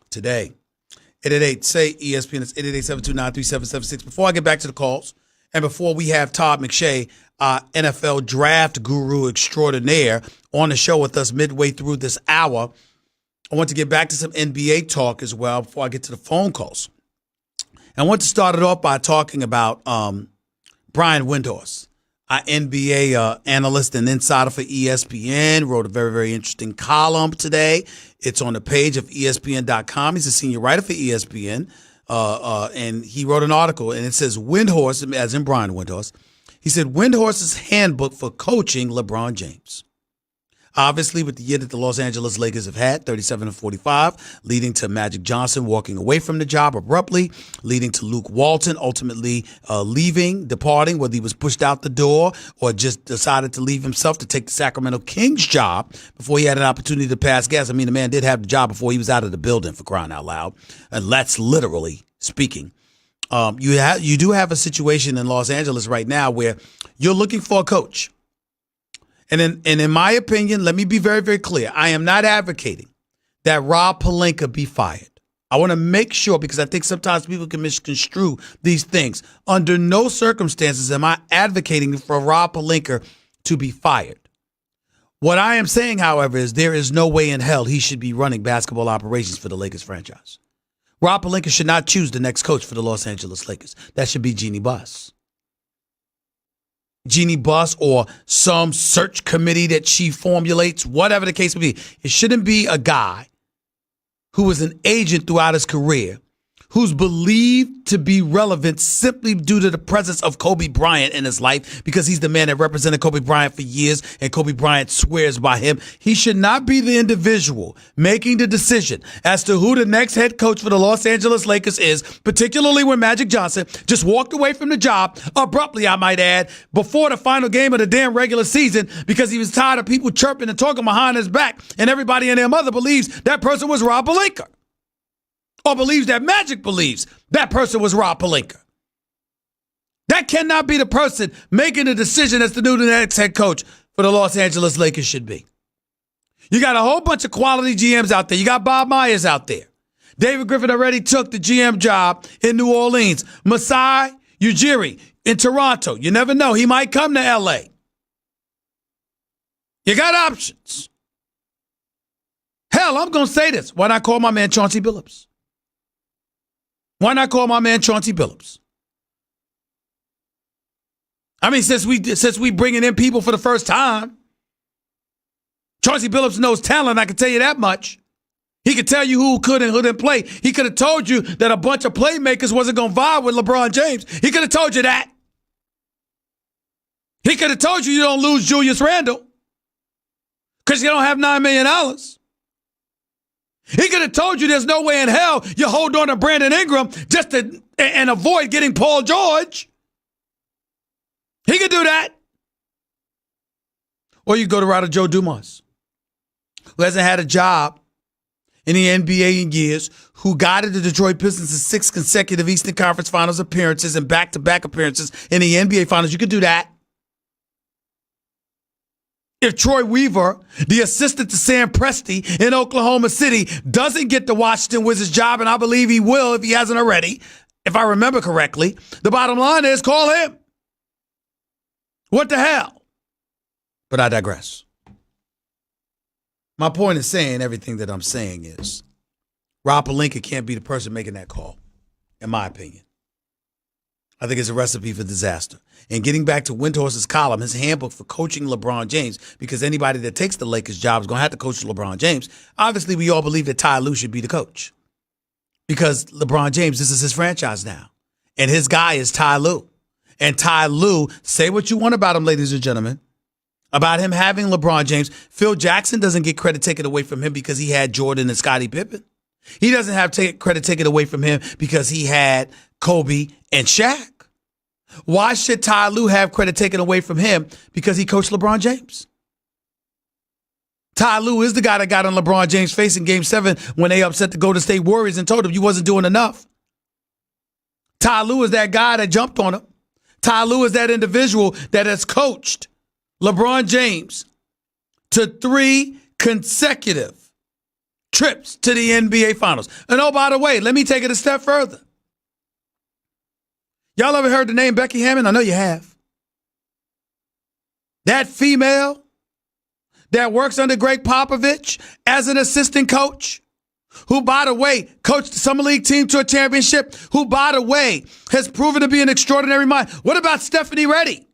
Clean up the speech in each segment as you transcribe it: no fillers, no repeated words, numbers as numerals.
today. 888-SAY-ESPN. It's 888-729-3776. Before I get back to the calls, and before we have Todd McShay, NFL draft guru extraordinaire, on the show with us midway through this hour, I want to get back to some NBA talk as well before I get to the phone calls. And I want to start it off by talking about Brian Windhorst, our NBA analyst and insider for ESPN, wrote a very, very interesting column today. It's on the page of ESPN.com. He's a senior writer for ESPN, and he wrote an article, and it says Windhorst, as in Brian Windhorst, he said Windhorst's handbook for coaching LeBron James. Obviously, with the year that the Los Angeles Lakers have had, 37-45, leading to Magic Johnson walking away from the job abruptly, leading to Luke Walton ultimately departing, whether he was pushed out the door or just decided to leave himself to take the Sacramento Kings job before he had an opportunity to pass gas. I mean, the man did have the job before he was out of the building, for crying out loud. And that's literally speaking. You do have a situation in Los Angeles right now where you're looking for a coach. And in my opinion, let me be very, very clear. I am not advocating that Rob Pelinka be fired. I want to make sure, because I think sometimes people can misconstrue these things. Under no circumstances am I advocating for Rob Pelinka to be fired. What I am saying, however, is there is no way in hell he should be running basketball operations for the Lakers franchise. Rob Pelinka should not choose the next coach for the Los Angeles Lakers. That should be Jeannie Buss. Jeannie Buss or some search committee that she formulates, whatever the case may be. It shouldn't be a guy who was an agent throughout his career, who's believed to be relevant simply due to the presence of Kobe Bryant in his life, because he's the man that represented Kobe Bryant for years and Kobe Bryant swears by him. He should not be the individual making the decision as to who the next head coach for the Los Angeles Lakers is, particularly when Magic Johnson just walked away from the job abruptly, I might add, before the final game of the damn regular season, because he was tired of people chirping and talking behind his back, and everybody and their mother believes that person was Rob Pelinka. Or believes that Magic believes that person was Rob Pelinka. That cannot be the person making the decision as to who the next head coach for the Los Angeles Lakers should be. You got a whole bunch of quality GMs out there. You got Bob Myers out there. David Griffin already took the GM job in New Orleans. Masai Ujiri in Toronto. You never know. He might come to L.A. You got options. Hell, I'm going to say this. Why not call my man Chauncey Billups? Why not call my man Chauncey Billups? I mean, since we bringing in people for the first time, Chauncey Billups knows talent, I can tell you that much. He could tell you who could and who didn't play. He could have told you that a bunch of playmakers wasn't going to vibe with LeBron James. He could have told you that. He could have told you don't lose Julius Randle because you don't have $9 million. He could have told you there's no way in hell you hold on to Brandon Ingram just to and avoid getting Paul George. He could do that. Or you go to route of Joe Dumars, who hasn't had a job in the NBA in years, who guided the Detroit Pistons to 6 consecutive Eastern Conference Finals appearances and back-to-back appearances in the NBA Finals. You could do that. If Troy Weaver, the assistant to Sam Presti in Oklahoma City, doesn't get the Washington Wizards job, and I believe he will if he hasn't already, if I remember correctly, the bottom line is call him. What the hell? But I digress. My point in saying everything that I'm saying is Rob Pelinka can't be the person making that call, in my opinion. I think it's a recipe for disaster. And getting back to Windhorst's column, his handbook for coaching LeBron James, because anybody that takes the Lakers job is going to have to coach LeBron James. Obviously, we all believe that Ty Lue should be the coach because LeBron James, this is his franchise now. And his guy is Ty Lue. And Ty Lue, say what you want about him, ladies and gentlemen, about him having LeBron James. Phil Jackson doesn't get credit taken away from him because he had Jordan and Scottie Pippen. He doesn't have credit taken away from him because he had Kobe and Shaq. Why should Ty Lue have credit taken away from him because he coached LeBron James? Ty Lue is the guy that got on LeBron James' face in Game 7 when they upset the Golden State Warriors and told him you wasn't doing enough. Ty Lue is that guy that jumped on him. Ty Lue is that individual that has coached LeBron James to 3 consecutive trips to the NBA Finals. And oh, by the way, let me take it a step further. Y'all ever heard the name Becky Hammon? I know you have. That female that works under Greg Popovich as an assistant coach, who, by the way, coached the Summer League team to a championship, who, by the way, has proven to be an extraordinary mind. What about Stephanie Reddy,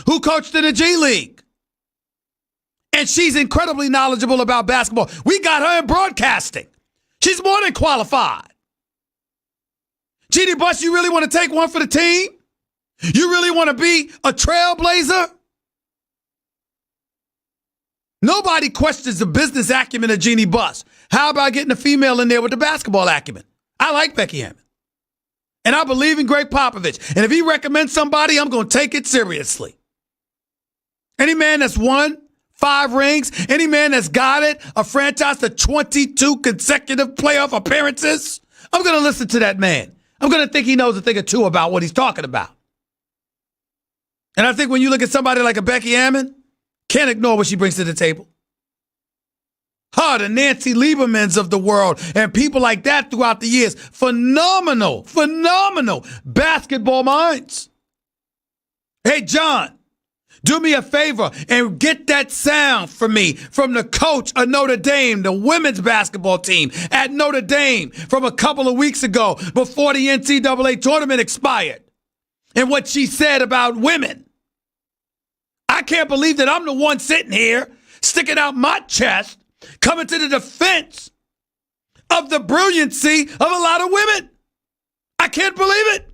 who coached in the G League? And she's incredibly knowledgeable about basketball. We got her in broadcasting. She's more than qualified. Jeannie Buss, you really want to take one for the team? You really want to be a trailblazer? Nobody questions the business acumen of Jeannie Buss. How about getting a female in there with the basketball acumen? I like Becky Hammon. And I believe in Greg Popovich. And if he recommends somebody, I'm going to take it seriously. Any man that's won 5 rings, any man that's got it, a franchise to 22 consecutive playoff appearances, I'm going to listen to that man. I'm going to think he knows a thing or two about what he's talking about. And I think when you look at somebody like a Becky Hammon, can't ignore what she brings to the table. Her, the Nancy Liebermans of the world, and people like that throughout the years. Phenomenal basketball minds. Hey, John, do me a favor and get that sound for me from the coach of Notre Dame, the women's basketball team at Notre Dame from a couple of weeks ago before the NCAA tournament expired, and what she said about women. I can't believe that I'm the one sitting here sticking out my chest, coming to the defense of the brilliancy of a lot of women. I can't believe it.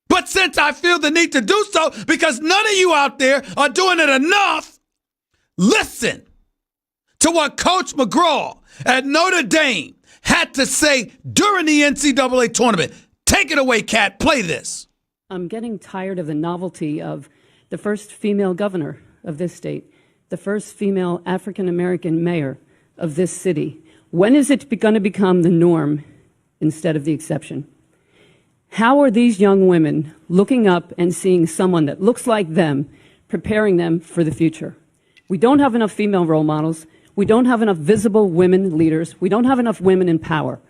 But since I feel the need to do so, because none of you out there are doing it enough, listen to what Coach McGraw at Notre Dame had to say during the NCAA tournament. Take it away, Kat. Play this. I'm getting tired of the novelty of the first female governor of this state, the first female African-American mayor of this city. When is it going to become the norm instead of the exception? How are these young women looking up and seeing someone that looks like them, preparing them for the future? We don't have enough female role models. We don't have enough visible women leaders. We don't have enough women in power.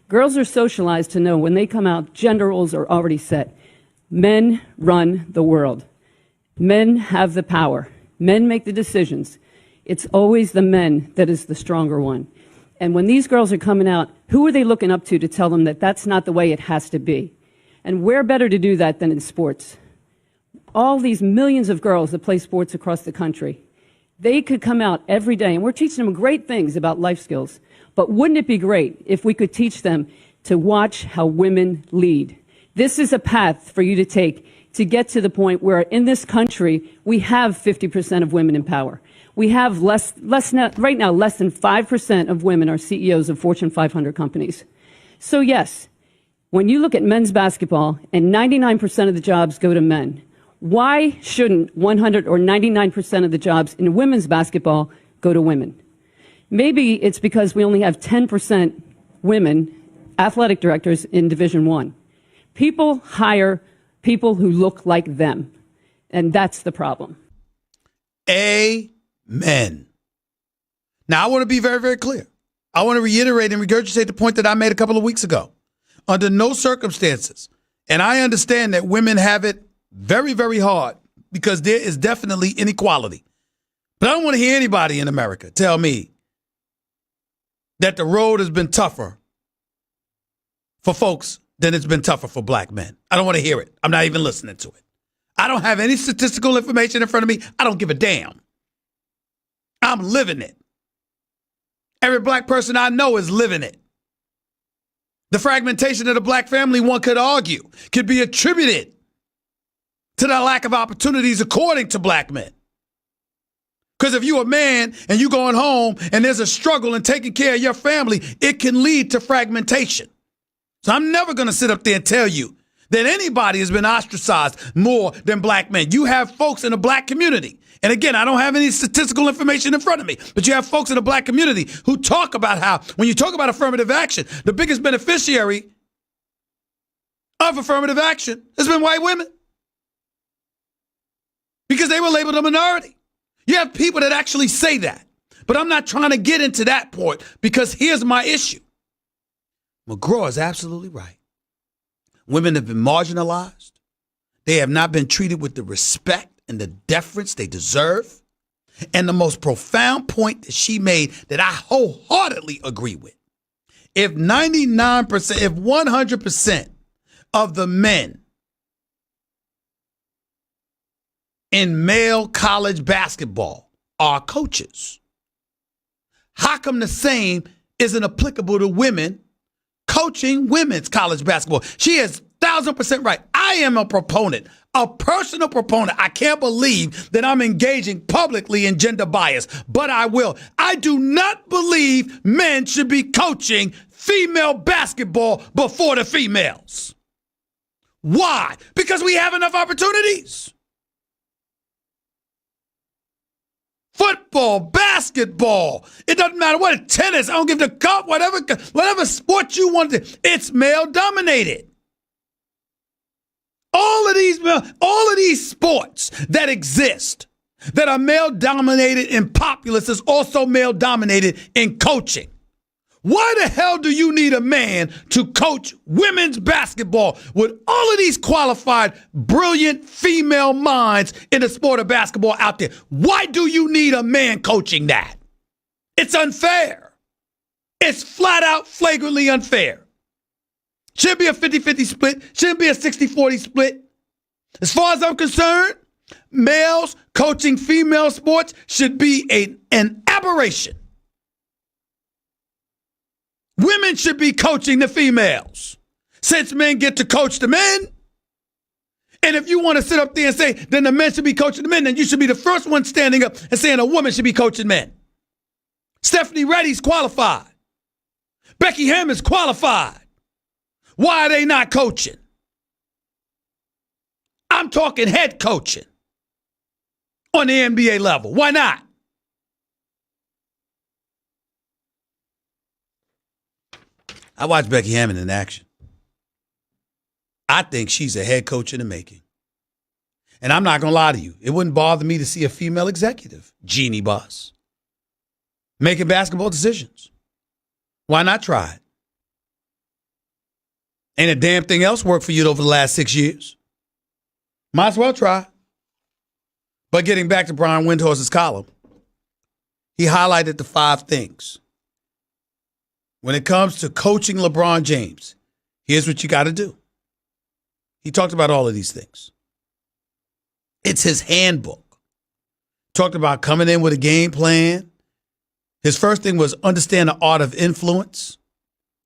Girls are socialized to know when they come out, gender roles are already set. Men run the world. Men have the power. Men make the decisions. It's always the men that is the stronger one. And when these girls are coming out, who are they looking up to tell them that that's not the way it has to be? And where better to do that than in sports? All these millions of girls that play sports across the country, they could come out every day, and we're teaching them great things about life skills. But wouldn't it be great if we could teach them to watch how women lead? This is a path for you to take to get to the point where in this country, we have 50% of women in power. We have right now, less than 5% of women are CEOs of Fortune 500 companies. So yes, when you look at men's basketball and 99% of the jobs go to men, why shouldn't 100 or 99% of the jobs in women's basketball go to women? Maybe it's because we only have 10% women athletic directors in Division I. People hire people who look like them, and that's the problem. Amen. Now, I want to be very, very clear. I want to reiterate and regurgitate the point that I made a couple of weeks ago. Under no circumstances, and I understand that women have it very, very hard because there is definitely inequality. But I don't want to hear anybody in America tell me that the road has been tougher for folks than it's been tougher for black men. I don't want to hear it. I'm not even listening to it. I don't have any statistical information in front of me. I don't give a damn. I'm living it. Every black person I know is living it. The fragmentation of the black family, one could argue, could be attributed to the lack of opportunities according to black men. Because if you're a man and you're going home and there's a struggle in taking care of your family, it can lead to fragmentation. So I'm never going to sit up there and tell you that anybody has been ostracized more than black men. You have folks in the black community. And again, I don't have any statistical information in front of me, but you have folks in the black community who talk about how, when you talk about affirmative action, the biggest beneficiary of affirmative action has been white women because they were labeled a minority. You have people that actually say that. But I'm not trying to get into that point because here's my issue. McGraw is absolutely right. Women have been marginalized. They have not been treated with the respect and the deference they deserve. And the most profound point that she made that I wholeheartedly agree with. If 99%, if 100% of the men in male college basketball are coaches, how come the same isn't applicable to women coaching women's college basketball? She is 1,000% right. I am a proponent, a personal proponent. I can't believe that I'm engaging publicly in gender bias, but I will. I do not believe men should be coaching female basketball before the females. Why? Because we have enough opportunities. Football, basketball, it doesn't matter what, tennis, I don't give a cup, whatever sport you want to, it's male dominated. All of these sports that exist that are male dominated in populace is also male dominated in coaching. Why the hell do you need a man to coach women's basketball with all of these qualified, brilliant female minds in the sport of basketball out there? Why do you need a man coaching that? It's unfair. It's flat out flagrantly unfair. Shouldn't be a 50-50 split. Shouldn't be a 60-40 split. As far as I'm concerned, males coaching female sports should be an aberration. Women should be coaching the females, since men get to coach the men. And if you want to sit up there and say, then the men should be coaching the men, then you should be the first one standing up and saying a woman should be coaching men. Stephanie Reddy's qualified. Becky Hammon's qualified. Why are they not coaching? I'm talking head coaching on the NBA level. Why not? I watched Becky Hammon in action. I think she's a head coach in the making. And I'm not going to lie to you. It wouldn't bother me to see a female executive, Jeannie Buss, making basketball decisions. Why not try it? Ain't a damn thing else worked for you over the last 6 years. Might as well try. But getting back to Brian Windhorst's column, he highlighted the 5 things. When it comes to coaching LeBron James, here's what you got to do. He talked about all of these things. It's his handbook. Talked about coming in with a game plan. His first thing was understand the art of influence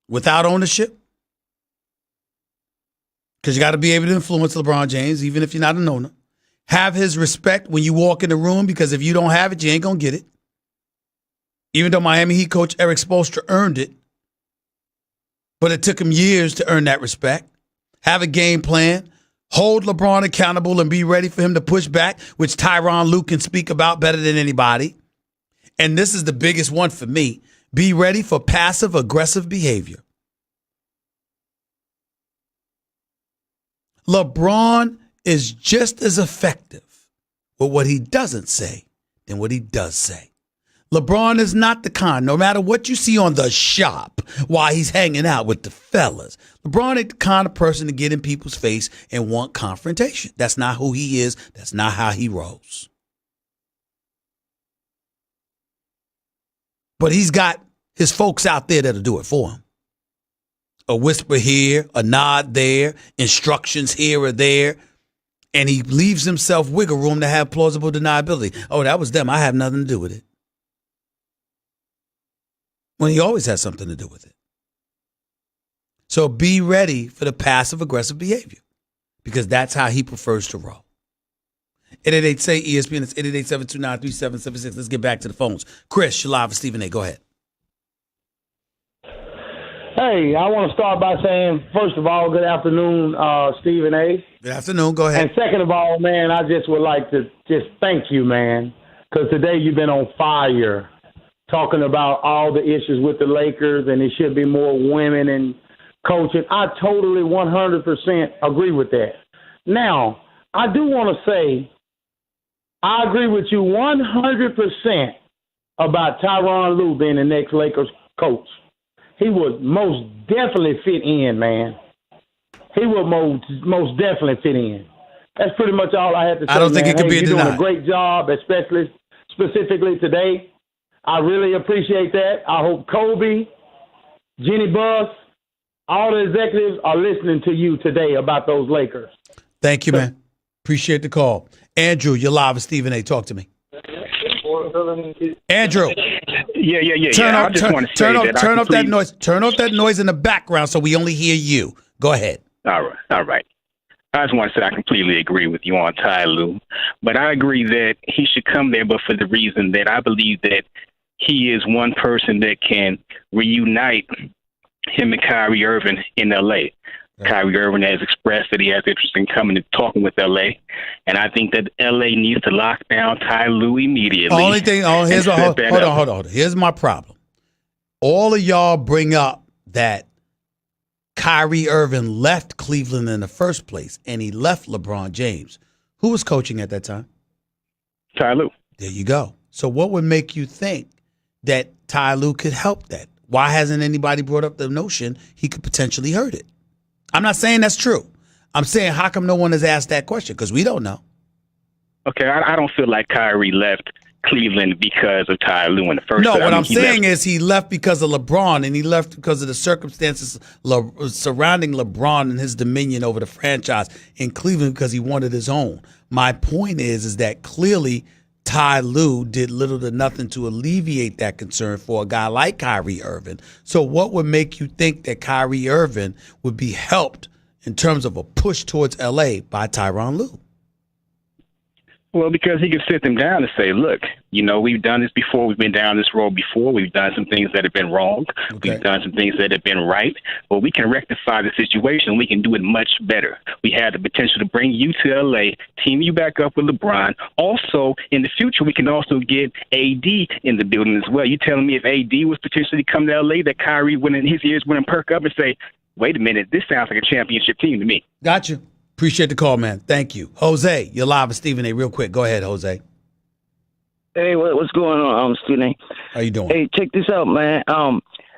without ownership. Because you got to be able to influence LeBron James, even if you're not an owner. Have his respect when you walk in the room, because if you don't have it, you ain't going to get it. Even though Miami Heat coach Eric Spoelstra earned it, but it took him years to earn that respect. Have a game plan. Hold LeBron accountable and be ready for him to push back, which Tyronn Lue can speak about better than anybody. And this is the biggest one for me. Be ready for passive-aggressive behavior. LeBron is just as effective with what he doesn't say than what he does say. LeBron is not the kind, no matter what you see on the shop while he's hanging out with the fellas, LeBron ain't the kind of person to get in people's face and want confrontation. That's not who he is. That's not how he rolls. But he's got his folks out there that'll do it for him. A whisper here, a nod there, instructions here or there, and he leaves himself wiggle room to have plausible deniability. Oh, that was them. I have nothing to do with it. When he always has something to do with it. So be ready for the passive-aggressive behavior, because that's how he prefers to roll. 888-SAY-ESPN. It's 888-729-3776. Let's get back to the phones. Chris, you're live with Stephen A. Go ahead. Hey, I want to start by saying, first of all, good afternoon, Stephen A. Good afternoon. Go ahead. And second of all, man, I just would like to just thank you, man, because today you've been on fire talking about all the issues with the Lakers, and it should be more women in coaching. I totally 100% agree with that. Now, I do want to say I agree with you 100% about Tyronn Lue being the next Lakers coach. He would most definitely fit in, man. He would most definitely fit in. That's pretty much all I had to say. I don't think it could be you're denied. doing a great job, specifically today. I really appreciate that. I hope Kobe, Jenny Buss, all the executives are listening to you today about those Lakers. Thank you, man. Appreciate the call. Andrew, you're live with Stephen A. Talk to me. Andrew. Yeah. Turn I just want to say that turn off that noise. Turn off that noise in the background so we only hear you. Go ahead. All right. I just want to say I completely agree with you on Ty Lue, but I agree that he should come there, but for the reason that I believe that he is one person that can reunite him and Kyrie Irving in L.A. Right. Kyrie Irving has expressed that he has interest in coming and talking with L.A., and I think that L.A. needs to lock down Ty Lue immediately. Only thing, hold on. Here's my problem. All of y'all bring up that Kyrie Irving left Cleveland in the first place, and he left LeBron James. Who was coaching at that time? Ty Lue. There you go. So what would make you think that Ty Lue could help that? Why hasn't anybody brought up the notion he could potentially hurt it? I'm not saying that's true. I'm saying how come no one has asked that question? Because we don't know. Okay, I don't feel like Kyrie left Cleveland because of Ty Lue in the first place. No, what I'm saying is he left because of LeBron, and he left because of the circumstances surrounding LeBron and his dominion over the franchise in Cleveland because he wanted his own. My point is that clearly Ty Lue did little to nothing to alleviate that concern for a guy like Kyrie Irving. So what would make you think that Kyrie Irving would be helped in terms of a push towards L.A. by Tyronn Lue? Well, because he could sit them down and say, look, we've done this before. We've been down this road before. We've done some things that have been wrong. Okay. We've done some things that have been right. But we can rectify the situation. We can do it much better. We have the potential to bring you to L.A., team you back up with LeBron. Also, in the future, we can also get AD in the building as well. You telling me if AD was potentially come to L.A., that Kyrie, his ears wouldn't perk up and say, wait a minute, this sounds like a championship team to me. Got you. Appreciate the call, man. Thank you. Jose, you're live with Stephen A. Real quick. Go ahead, Jose. Hey, what's going on, Stephen A? How you doing? Hey, check this out, man.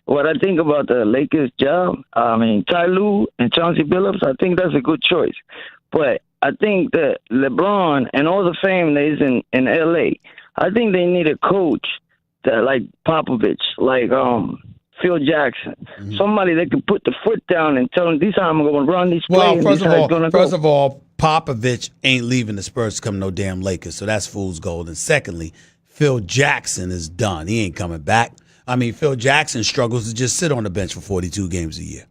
What I think about the Lakers job, Ty Lue and Chauncey Billups, I think that's a good choice. But I think that LeBron and all the fame that is in L.A., I think they need a coach that like Popovich, like Phil Jackson, somebody that can put the foot down and tell them, this is how I'm going to run these plays. Well, first of all, Popovich ain't leaving the Spurs to come no damn Lakers, so that's fool's gold. And secondly, Phil Jackson is done. He ain't coming back. I mean, Phil Jackson struggles to just sit on the bench for 42 games a year.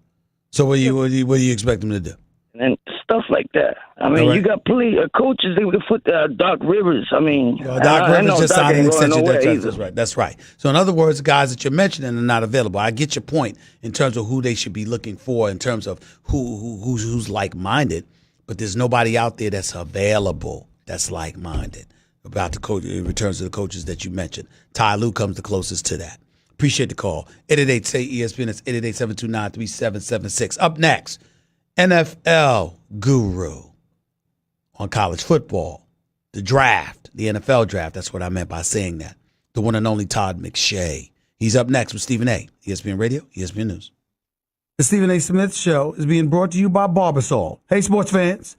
So what do you expect him to do? And stuff like that. I mean, you got coaches that can put Doc Rivers. I mean, Doc Rivers just signed an extension. That's right. So in other words, the guys that you're mentioning are not available. I get your point in terms of who they should be looking for, in terms of who's like-minded. But there's nobody out there that's available that's like-minded about the coach in terms of the coaches that you mentioned. Ty Lue comes the closest to that. Appreciate the call. 888-SAY-ESPN. It's 888-729-3776. Up next, NFL guru on college football, the draft, the NFL draft. That's what I meant by saying that. The one and only Todd McShay. He's up next with Stephen A. ESPN Radio, ESPN News. The Stephen A. Smith Show is being brought to you by Barbasol. Hey, sports fans,